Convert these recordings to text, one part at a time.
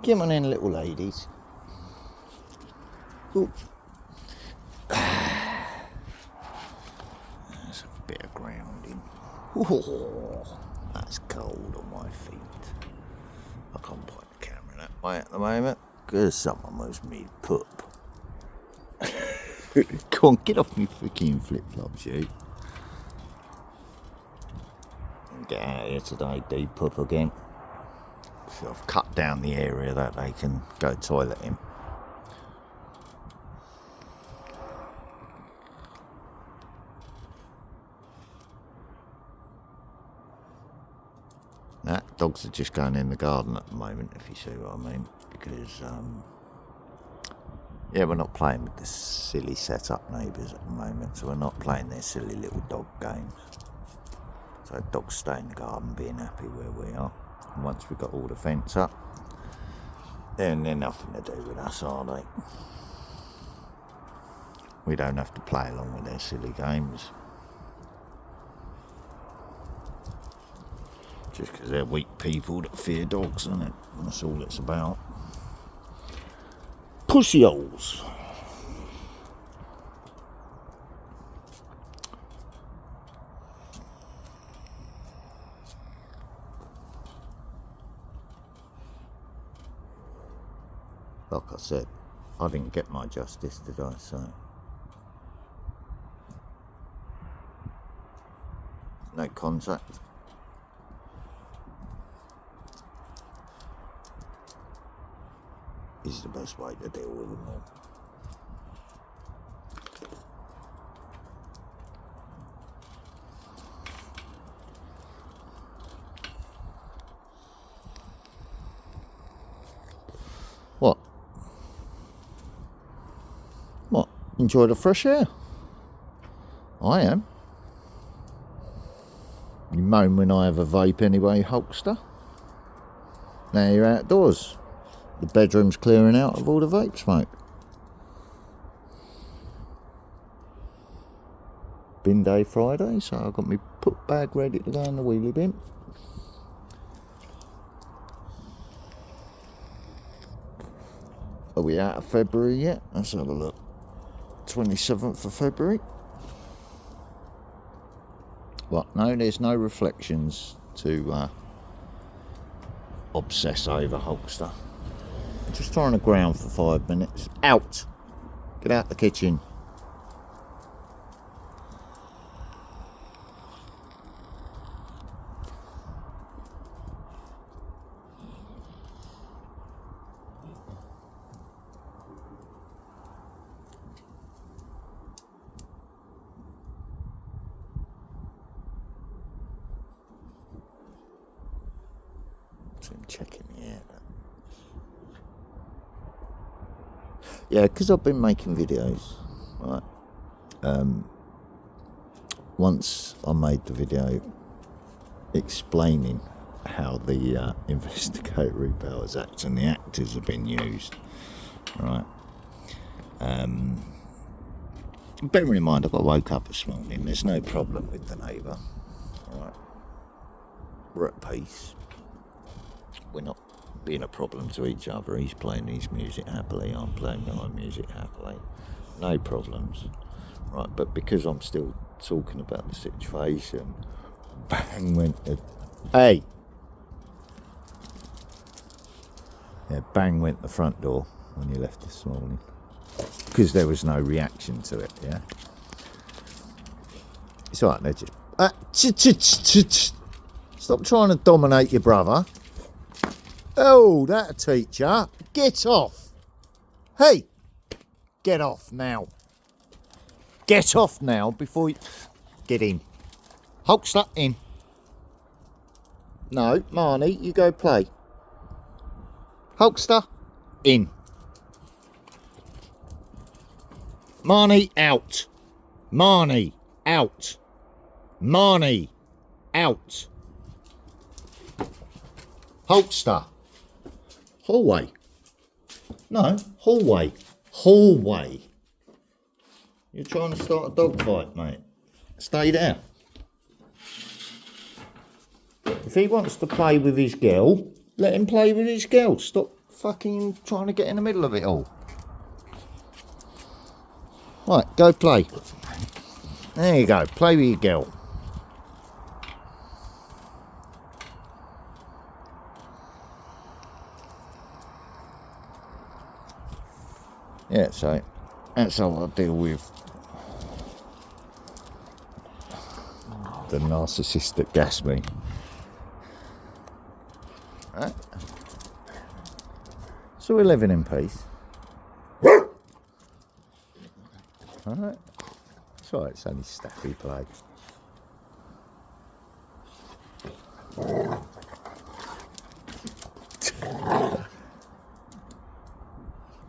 Get on in, little ladies. Ooh. Let's have a bit of grounding. Ooh, that's cold on my feet. I can't point the camera that way at the moment because someone was mid-pup. Come on, get off me freaking flip-flops, you. Get out of here today, D-pup again. So I've cut down the area that they can go toilet in. Nah, dogs are just going in the garden at the moment, if you see what I mean. Because, yeah, we're not playing with the silly set-up neighbours at the moment. So we're not playing their silly little dog games. So dogs stay in the garden being happy where we are. And once we've got all the fence up, then they're nothing to do with us, are they? We don't have to play along with their silly games. Just because they're weak people that fear dogs, isn't it? That's all it's about. Pussy holes. Like I said, I didn't get my justice, did I? So no contact. Is the best way to deal with them all. What? What? Enjoy the fresh air? I am. You moan when I have a vape anyway, Hulkster. Now you're outdoors. The bedroom's clearing out of all the vape smoke. Bin day Friday, so I've got my put bag ready to go in the wheelie bin. Are we out of February yet? Let's have a look. 27th of February. What? No, there's no reflections to obsess over, Hulkster. Just trying to ground for 5 minutes. Out! Get out the kitchen. So I'm checking the air. Yeah, because I've been making videos, right? Once I made the video explaining how the Investigatory Powers Act and the actors have been used, right? Bearing in mind, I got woke up this morning. There's no problem with the neighbour, right? We're at peace. We're not being a problem to each other. He's playing his music happily, I'm playing my music happily. No problems, right? But because I'm still talking about the situation, bang went the... Hey! Yeah, bang went the front door when you left this morning. Because there was no reaction to it, yeah? It's alright, they're just... Stop trying to dominate your brother. Oh, that'll teach ya. Get off. Hey, get off now. Get off now before you... Get in. Hulkster, in. No, Marnie, you go play. Hulkster, in. Marnie, out. Marnie, out. Marnie, out. Hulkster. Hallway. No, hallway. Hallway. You're trying to start a dog fight, mate. Stay there. If he wants to play with his girl, let him play with his girl. Stop fucking trying to get in the middle of it all. Right, go play. There you go, play with your girl. Yeah, so that's how I deal with the narcissist that gas me. Right. So we're living in peace. Alright. It's alright, it's only Staffy play.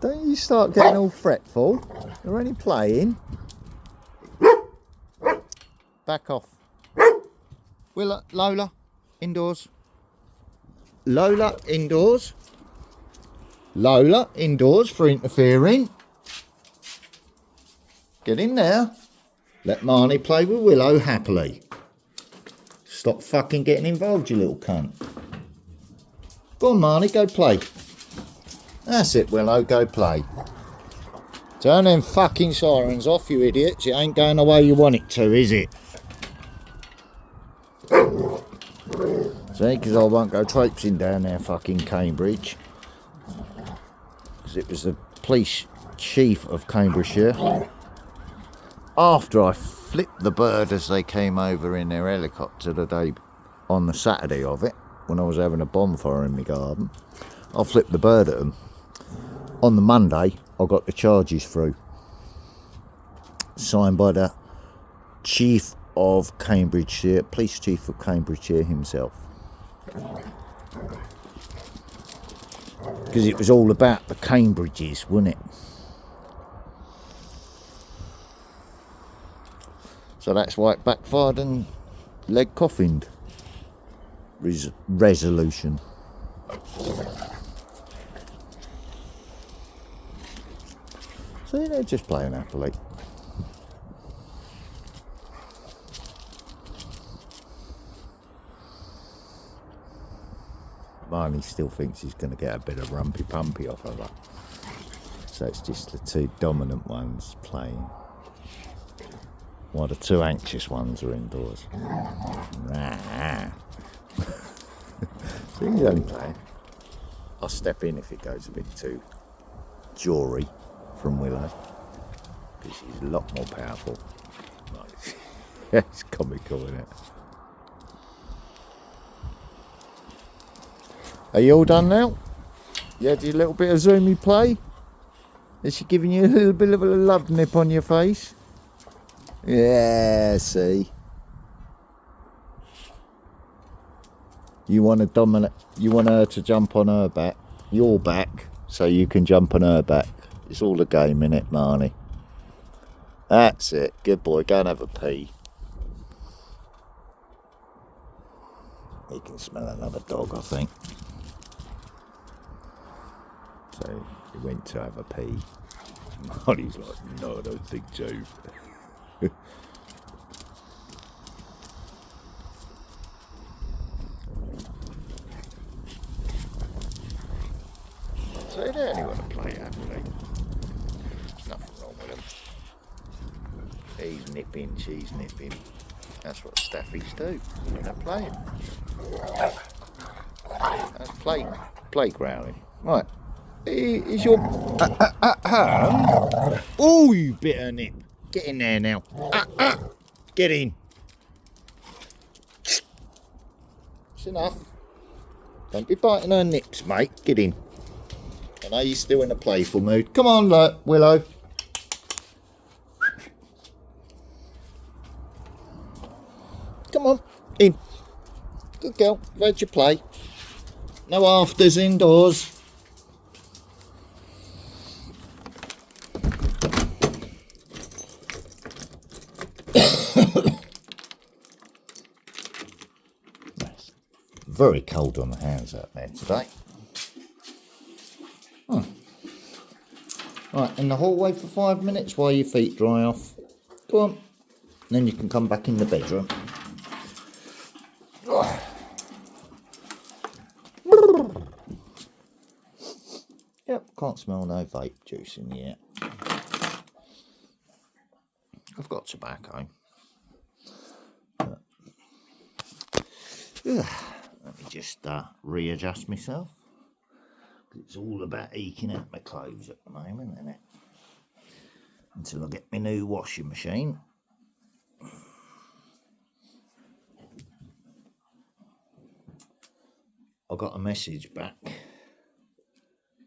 Don't you start getting all fretful. You're only playing. Back off. Willa, Lola, indoors. Lola, indoors. Lola, indoors for interfering. Get in there. Let Marnie play with Willow happily. Stop fucking getting involved, you little cunt. Go on, Marnie, go play. That's it, Willow, go play. Turn them fucking sirens off, you idiots. It ain't going the way you want it to, is it? See, because I won't go traipsing down there fucking Cambridge. Because it was the police chief of Cambridgeshire. After I flipped the bird as they came over in their helicopter the day on the Saturday of it, when I was having a bonfire in my garden, I flipped the bird at them. On the Monday, I got the charges through, signed by the chief of Cambridgeshire, police chief of Cambridgeshire himself. Because it was all about the Cambridges, wasn't it? So that's why it backfired and leg coffined. Resolution. So they're just playing happily. Marnie still thinks he's going to get a bit of rumpy pumpy off of her. So it's just the two dominant ones playing, while the two anxious ones are indoors. So he's only playing. I'll step in if it goes a bit too jawry from Willow, because she's a lot more powerful. It's comical, isn't it? Are you all done now? You had your little bit of zoomy play? Is she giving you a little bit of a love nip on your face? Yeah, see? You want to dominate, you want her to jump on her back, your back, so you can jump on her back. It's all a game, innit, Marnie? That's it. Good boy. Go and have a pee. He can smell another dog, I think. So he went to have a pee. Marnie's like, no, I don't think so. So they only want to play happily. Nothing wrong with them. He's nipping, she's nipping. That's what staffies do when they're playing. That's playgrounding. Right. Is your... Oh, you bitter nip. Get in there now. Get in. It's enough. Don't be biting her nips, mate. Get in. I know you're still in a playful mood. Come on, Willow. Come on, in. Good girl. You've had your play. No afters indoors. Nice. Very cold on the hands out there today. Right, in the hallway for 5 minutes while your feet dry off. Go on. Then you can come back in the bedroom. Yep, can't smell no vape juice in here. I've got tobacco. But, let me just readjust myself. It's all about eking out my clothes at the moment, isn't it? Until I get my new washing machine. I got a message back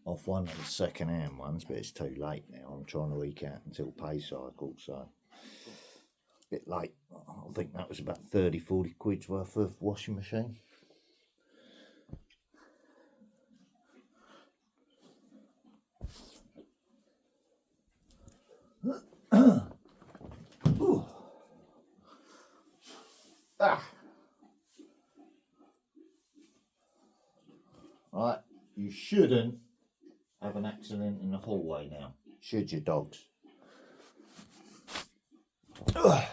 off one of the second-hand ones, but it's too late now. I'm trying to eke out until pay cycle, so a bit late. I think that was about 30-40 quid's worth of washing machine. Right, you shouldn't have an accident in the hallway now, should you, dogs? Oh,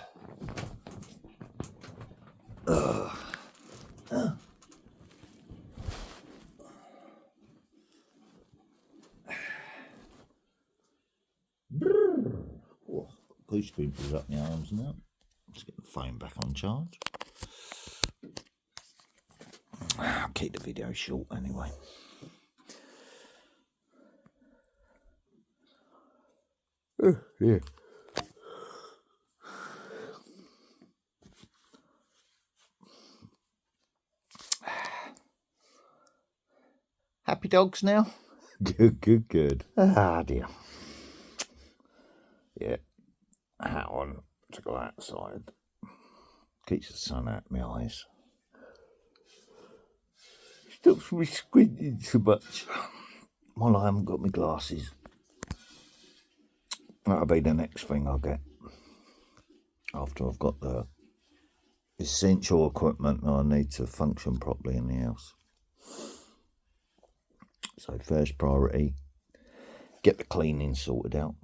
goose pimples up my arms now. Let's get the phone back on charge. I'll keep the video short anyway. Yeah. Happy dogs now? Good. Ah, dear. Yeah. Hat on to go outside. Keeps the sun out of my eyes. Stops me squinting so much. Well, I haven't got my glasses. That'll be the next thing I'll get. After I've got the essential equipment that I need to function properly in the house. So first priority, get the cleaning sorted out.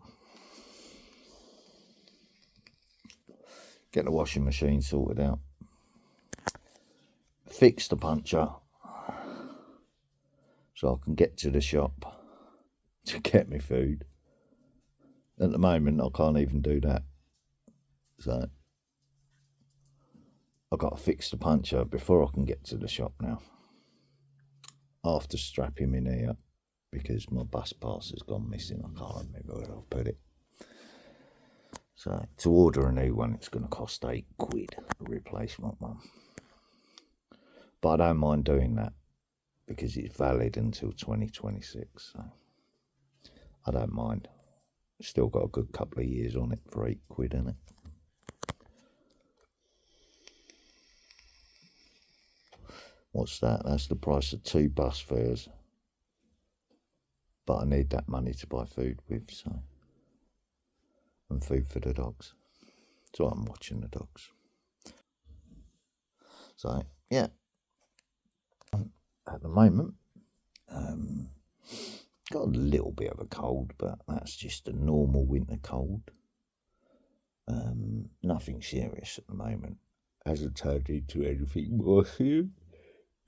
Get the washing machine sorted out. Fix the puncher so I can get to the shop to get me food. At the moment, I can't even do that. So I've got to fix the puncher before I can get to the shop now. After strapping my knee up because my bus pass has gone missing. I can't remember where I've put it. So to order a new one, it's going to cost £8, a replacement one. But I don't mind doing that because it's valid until 2026. So I don't mind. Still got a good couple of years on it for £8, isn't it? What's that? That's the price of 2 bus fares. But I need that money to buy food with, so. And food for the dogs. So I'm watching the dogs. So, yeah. At the moment, got a little bit of a cold, but that's just a normal winter cold. Nothing serious at the moment. Hasn't turned into anything more serious.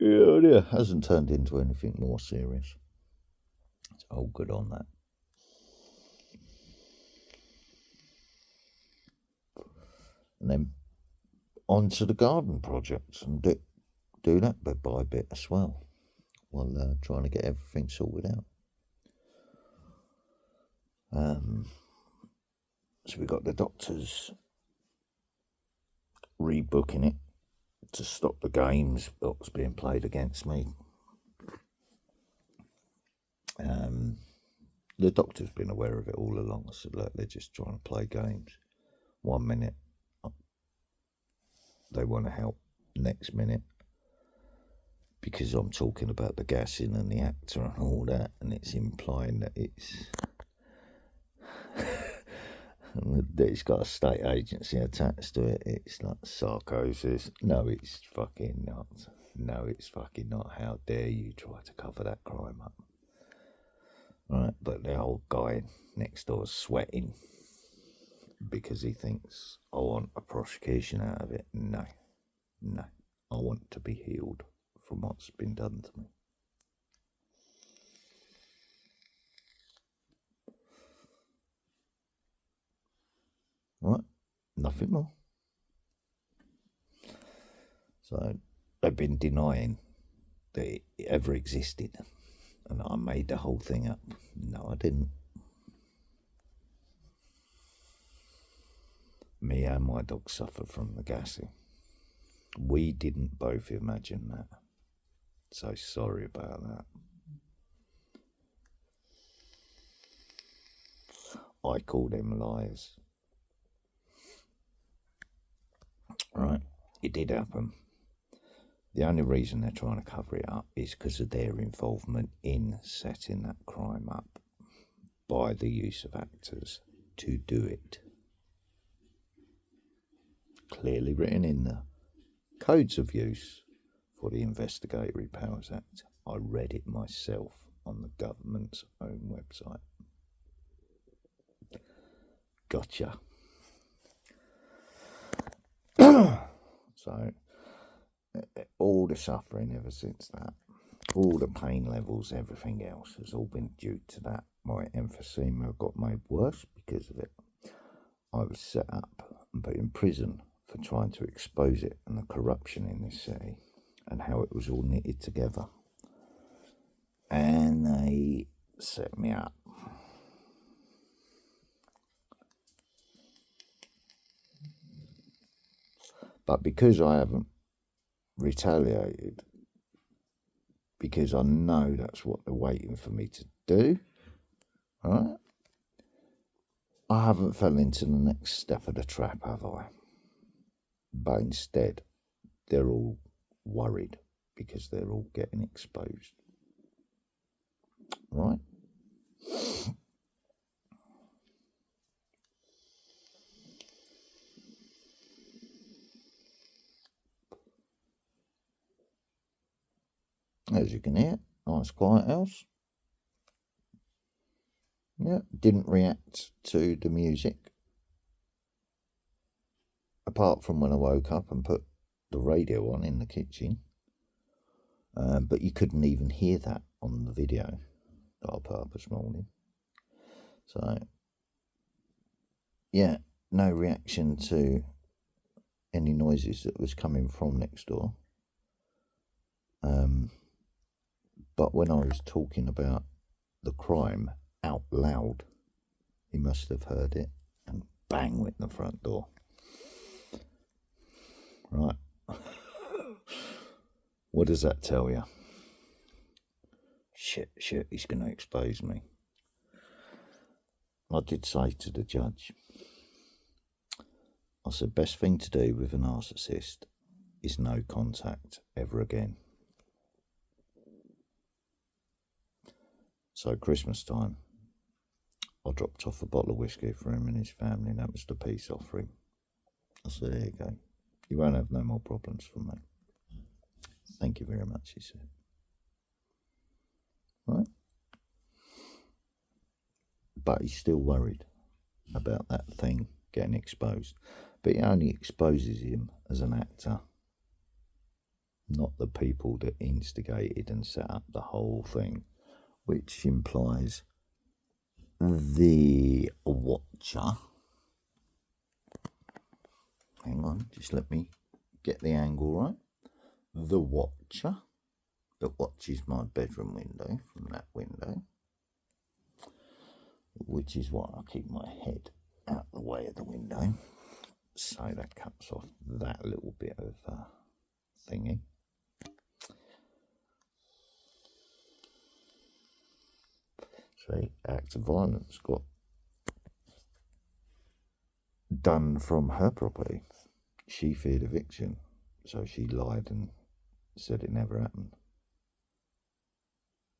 Yeah, hasn't turned into anything more serious. It's all good on that. And then on to the garden projects and do that bit by bit as well, while trying to get everything sorted out. So we got the doctors rebooking it to stop the games that was being played against me. The doctor's been aware of it all along. I said, look, they're just trying to play games. 1 minute they want to help, next minute, because I'm talking about the gassing and the actor and all that, and it's implying that it's that it's got a state agency attached to it. It's like psychosis. No, it's fucking not. No, it's fucking not. How dare you try to cover that crime up? Right, but the old guy next door is sweating because he thinks I want a prosecution out of it. No, I want to be healed from what's been done to me. nothing more. So they've been denying that it ever existed, and I made the whole thing up. No, I didn't. Me and my dog suffer from the gassing. We didn't both imagine that. So sorry about that. I call them liars. Right, it did happen. The only reason they're trying to cover it up is because of their involvement in setting that crime up by the use of actors to do it. Clearly written in the Codes of Use for the Investigatory Powers Act. I read it myself on the government's own website. Gotcha. So, all the suffering ever since that, all the pain levels, everything else has all been due to that. My emphysema got made worse because of it. I was set up and put in prison for trying to expose it and the corruption in this city and how it was all knitted together. And they set me up. But because I haven't retaliated, because I know that's what they're waiting for me to do, right? I haven't fell into the next step of the trap, have I? But instead, they're all worried because they're all getting exposed. Right? As you can hear, nice quiet house. Yeah, didn't react to the music. Apart from when I woke up and put the radio on in the kitchen. But you couldn't even hear that on the video that I put up this morning. So, yeah, no reaction to any noises that was coming from next door. But when I was talking about the crime out loud, he must have heard it, and bang went the front door. Right. What does that tell you? Shit, he's going to expose me. I did say to the judge, I said, best thing to do with a narcissist is no contact ever again. So Christmas time, I dropped off a bottle of whiskey for him and his family, and that was the peace offering. I said, there you go. You won't have no more problems from me. Thank you very much, he said. Right? But he's still worried about that thing getting exposed. But it only exposes him as an actor, not the people that instigated and set up the whole thing, which implies the watcher. Hang on, just let me get the angle right. The watcher that watches my bedroom window from that window, which is why I keep my head out the way of the window, so that cuts off that little bit of thingy. See, act of violence got done from her property. She feared eviction, so she lied and said it never happened.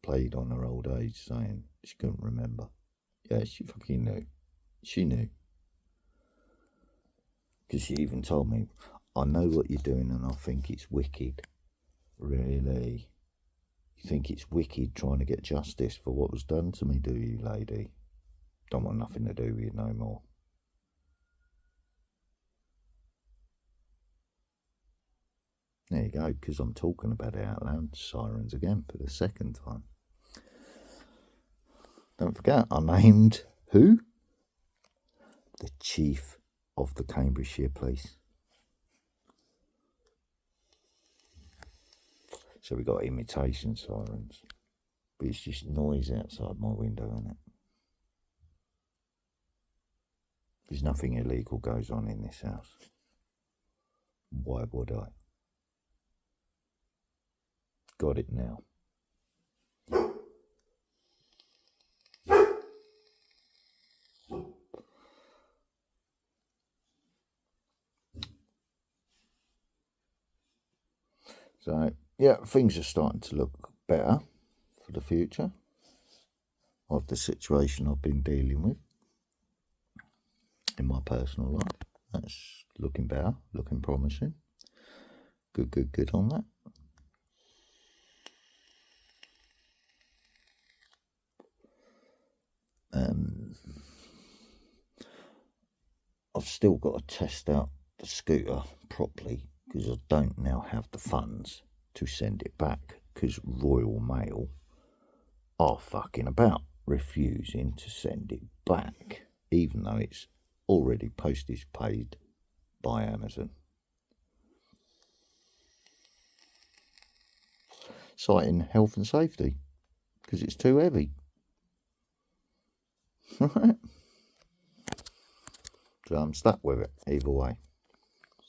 Played on her old age, saying she couldn't remember. Yeah, she fucking knew. She knew. Because she even told me, I know what you're doing and I think it's wicked. Really? You think it's wicked trying to get justice for what was done to me, do you, lady? Don't want nothing to do with you no more. There you go, because I'm talking about it out loud. Sirens again for the second time. Don't forget, I named who? The Chief of the Cambridgeshire Police. So we got imitation sirens, but it's just noise outside my window, isn't it? There's nothing illegal goes on in this house. Why would I? Got it now. So, yeah, things are starting to look better for the future of the situation I've been dealing with in my personal life. That's looking better, looking promising. Good on that. I've still got to test out the scooter properly because I don't now have the funds to send it back because Royal Mail are fucking about, refusing to send it back, even though it's already postage paid by Amazon. Citing health and safety because it's too heavy. Right. So I'm stuck with it either way.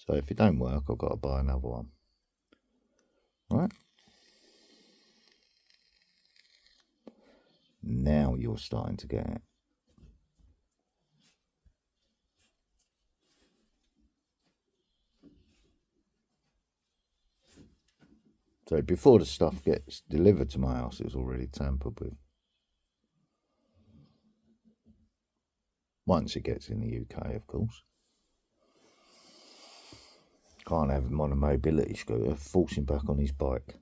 So if it don't work, I've got to buy another one. Right. Now you're starting to get it. So before the stuff gets delivered to my house, it's already tampered with. Once it gets in the UK, of course. Can't have him on a mobility scooter, force him back on his bike.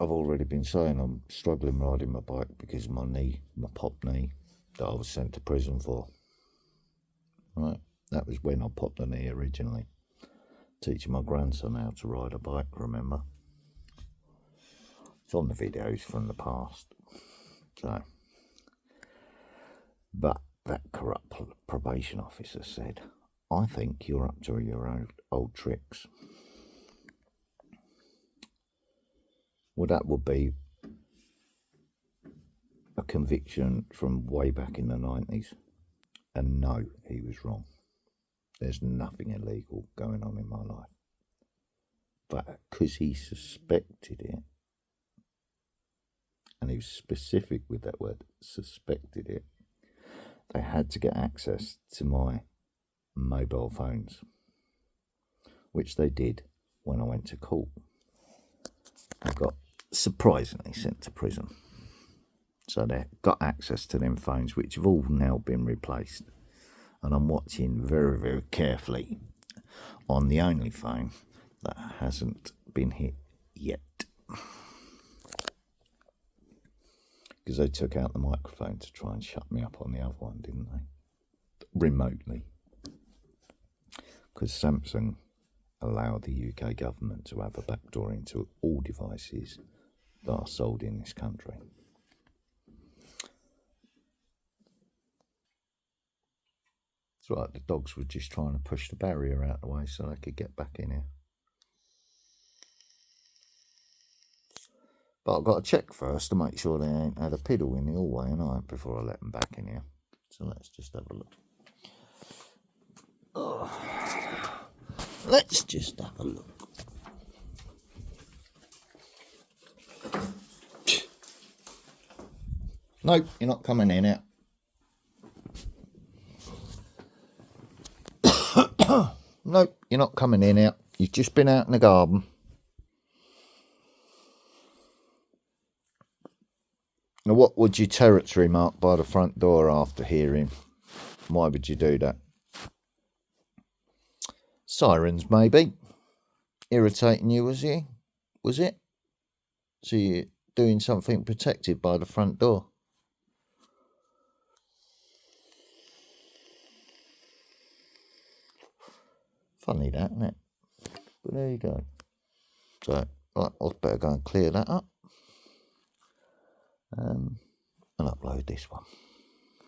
I've already been saying I'm struggling riding my bike because of my knee, my pop knee, that I was sent to prison for. Right, that was when I popped the knee originally. Teaching my grandson how to ride a bike, remember? It's on the videos from the past. So, but that corrupt probation officer said, I think you're up to your old tricks. Well, that would be a conviction from way back in the 90s. And no, he was wrong. There's nothing illegal going on in my life. But because he suspected it, and he was specific with that word, suspected it, they had to get access to my mobile phones, which they did when I went to court. I got surprisingly sent to prison. So they got access to them phones, which have all now been replaced. And I'm watching very, very carefully on the only phone that hasn't been hit yet. Because they took out the microphone to try and shut me up on the other one, didn't they? Remotely. Because Samsung allowed the UK government to have a backdoor into all devices that are sold in this country. It's right, the dogs were just trying to push the barrier out of the way so they could get back in here. But I've got to check first to make sure they ain't had a piddle in the hallway and I before I let them back in here. So let's just have a look. Oh, let's just have a look. Nope, you're not coming in here. Nope, you're not coming in here. You've just been out in the garden. Now, what would your territory mark by the front door after hearing? Why would you do that? Sirens, maybe. Irritating you, was it? So you're doing something protected by the front door. Funny that, isn't it? But there you go. So, right, I better go and clear that up. and upload this one.